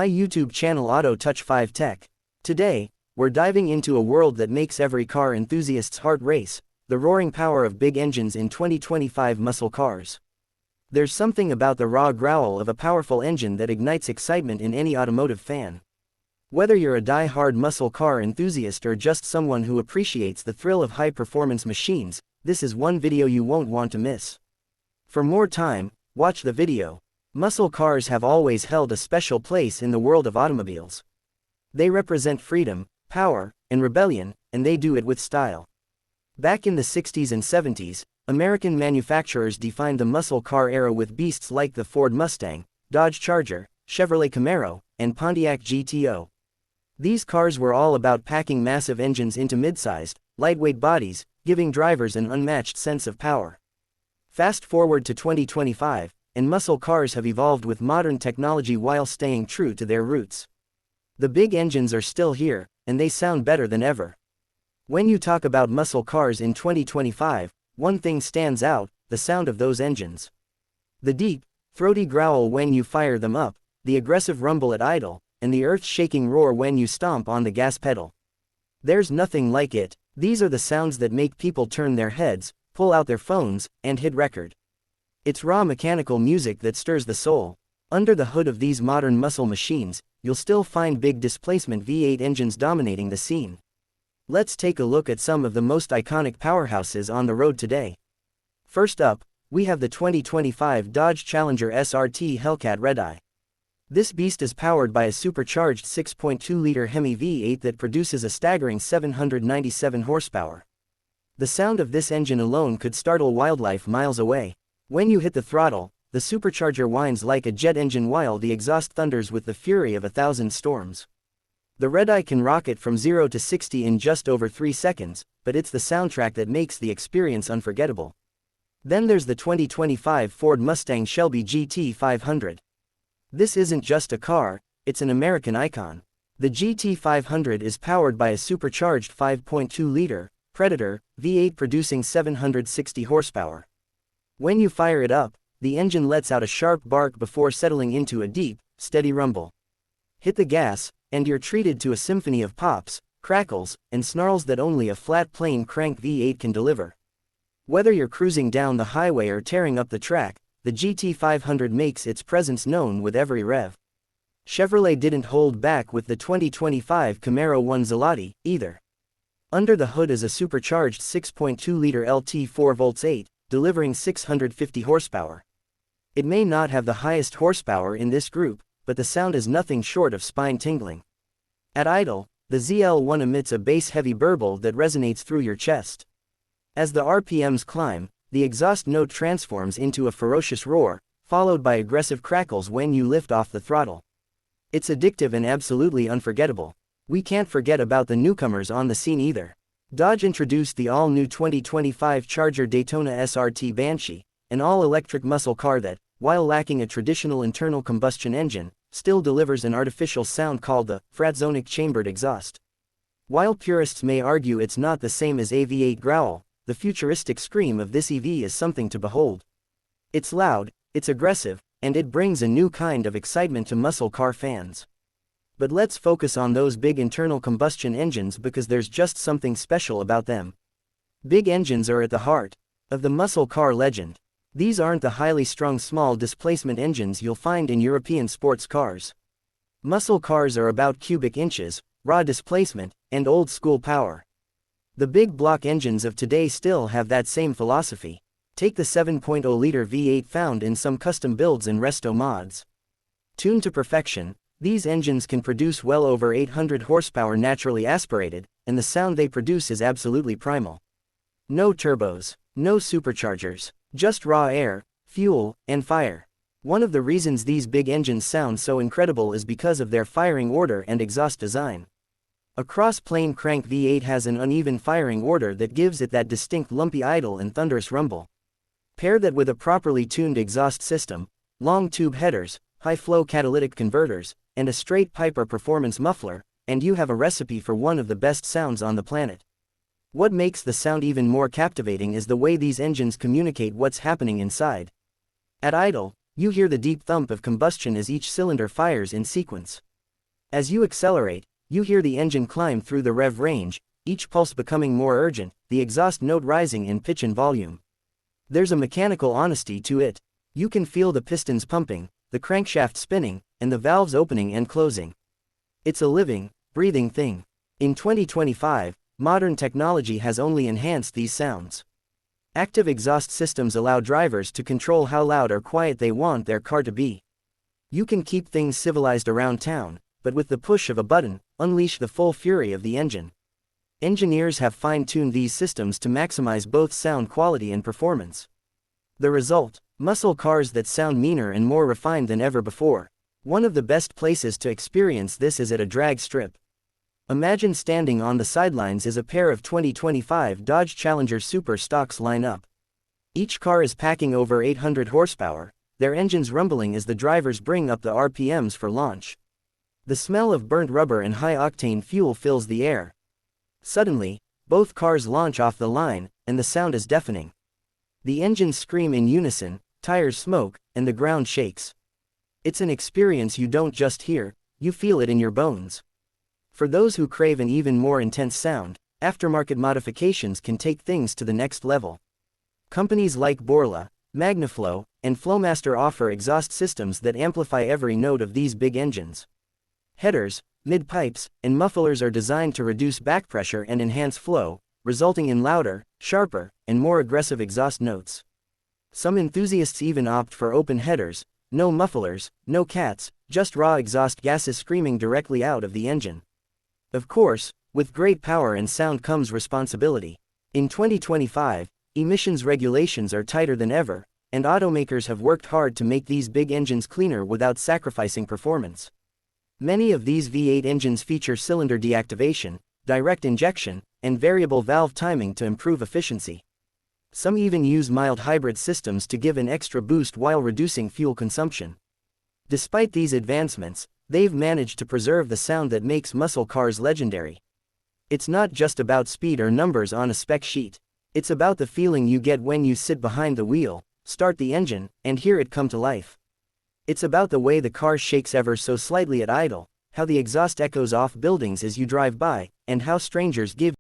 my YouTube channel Auto Touch 5 Tech. Today, we're diving into a world that makes every car enthusiast's heart race, the roaring power of big engines in 2025 muscle cars. There's something about the raw growl of a powerful engine that ignites excitement in any automotive fan. Whether you're a die-hard muscle car enthusiast or just someone who appreciates the thrill of high-performance machines, this is one video you won't want to miss. For more time, watch the video. Muscle cars have always held a special place in the world of automobiles. They represent freedom, power, and rebellion, and they do it with style. Back in the 60s and 70s, American manufacturers defined the muscle car era with beasts like the Ford Mustang, Dodge Charger, Chevrolet Camaro, and Pontiac GTO. These cars were all about packing massive engines into mid-sized, lightweight bodies, giving drivers an unmatched sense of power. Fast forward to 2025, and muscle cars have evolved with modern technology while staying true to their roots. The big engines are still here, and they sound better than ever. When you talk about muscle cars in 2025, one thing stands out: the sound of those engines. The deep, throaty growl when you fire them up, the aggressive rumble at idle, and the earth-shaking roar when you stomp on the gas pedal. There's nothing like it. These are the sounds that make people turn their heads, pull out their phones, and hit record. It's raw mechanical music that stirs the soul. Under the hood of these modern muscle machines, you'll still find big displacement V8 engines dominating the scene. Let's take a look at some of the most iconic powerhouses on the road today. First up, we have the 2025 Dodge Challenger SRT Hellcat Redeye. This beast is powered by a supercharged 6.2-liter Hemi V8 that produces a staggering 797 horsepower. The sound of this engine alone could startle wildlife miles away. When you hit the throttle, the supercharger whines like a jet engine while the exhaust thunders with the fury of 1,000 storms. The Redeye can rocket from 0 to 60 in just over 3 seconds, but it's the soundtrack that makes the experience unforgettable. Then there's the 2025 Ford Mustang Shelby GT500. This isn't just a car, it's an American icon. The GT500 is powered by a supercharged 5.2-liter Predator V8 producing 760 horsepower. When you fire it up, the engine lets out a sharp bark before settling into a deep, steady rumble. Hit the gas, and you're treated to a symphony of pops, crackles, and snarls that only a flat plane crank V8 can deliver. Whether you're cruising down the highway or tearing up the track, the GT500 makes its presence known with every rev. Chevrolet didn't hold back with the 2025 Camaro ZL1 either. Under the hood is a supercharged 6.2-liter LT 4V8, delivering 650 horsepower. It may not have the highest horsepower in this group, but the sound is nothing short of spine-tingling. At idle, the ZL1 emits a bass-heavy burble that resonates through your chest. As the RPMs climb, the exhaust note transforms into a ferocious roar, followed by aggressive crackles when you lift off the throttle. It's addictive and absolutely unforgettable. We can't forget about the newcomers on the scene either. Dodge introduced the all-new 2025 Charger Daytona SRT Banshee, an all-electric muscle car that, while lacking a traditional internal combustion engine, still delivers an artificial sound called the fratzonic chambered exhaust. While purists may argue it's not the same as a V8 growl, the futuristic scream of this EV is something to behold. It's loud, it's aggressive, and it brings a new kind of excitement to muscle car fans. But let's focus on those big internal combustion engines because there's just something special about them. Big engines are at the heart of the muscle car legend. These aren't the highly strung small displacement engines you'll find in European sports cars. Muscle cars are about cubic inches, raw displacement, and old-school power. The big block engines of today still have that same philosophy. Take the 7.0-liter V8 found in some custom builds and resto mods. Tuned to perfection, these engines can produce well over 800 horsepower naturally aspirated, and the sound they produce is absolutely primal. No turbos, no superchargers, just raw air, fuel, and fire. One of the reasons these big engines sound so incredible is because of their firing order and exhaust design. A cross-plane crank V8 has an uneven firing order that gives it that distinct lumpy idle and thunderous rumble. Pair that with a properly tuned exhaust system, long tube headers, high-flow catalytic converters, and a straight pipe or performance muffler, and you have a recipe for one of the best sounds on the planet. What makes the sound even more captivating is the way these engines communicate what's happening inside. At idle, you hear the deep thump of combustion as each cylinder fires in sequence. As you accelerate, you hear the engine climb through the rev range, each pulse becoming more urgent, the exhaust note rising in pitch and volume. There's a mechanical honesty to it. You can feel the pistons pumping, the crankshaft spinning, and the valves opening and closing. It's a living, breathing thing. In 2025, modern technology has only enhanced these sounds. Active exhaust systems allow drivers to control how loud or quiet they want their car to be. You can keep things civilized around town, but with the push of a button, unleash the full fury of the engine. Engineers have fine-tuned these systems to maximize both sound quality and performance. The result: muscle cars that sound meaner and more refined than ever before. One of the best places to experience this is at a drag strip. Imagine standing on the sidelines as a pair of 2025 Dodge Challenger Super stocks line up. Each car is packing over 800 horsepower, their engines rumbling as the drivers bring up the RPMs for launch. The smell of burnt rubber and high-octane fuel fills the air. Suddenly, both cars launch off the line, and the sound is deafening. The engines scream in unison, tires smoke, and the ground shakes. It's an experience you don't just hear, you feel it in your bones. For those who crave an even more intense sound, aftermarket modifications can take things to the next level. Companies like Borla, Magnaflow, and Flowmaster offer exhaust systems that amplify every note of these big engines. Headers, mid-pipes, and mufflers are designed to reduce back pressure and enhance flow, resulting in louder, sharper, and more aggressive exhaust notes. Some enthusiasts even opt for open headers, no mufflers, no cats, just raw exhaust gases screaming directly out of the engine. Of course, with great power and sound comes responsibility. In 2025, emissions regulations are tighter than ever, and automakers have worked hard to make these big engines cleaner without sacrificing performance. Many of these V8 engines feature cylinder deactivation, direct injection, and variable valve timing to improve efficiency. Some even use mild hybrid systems to give an extra boost while reducing fuel consumption. Despite these advancements, they've managed to preserve the sound that makes muscle cars legendary. It's not just about speed or numbers on a spec sheet. It's about the feeling you get when you sit behind the wheel, start the engine, and hear it come to life. It's about the way the car shakes ever so slightly at idle, how the exhaust echoes off buildings as you drive by, and how strangers give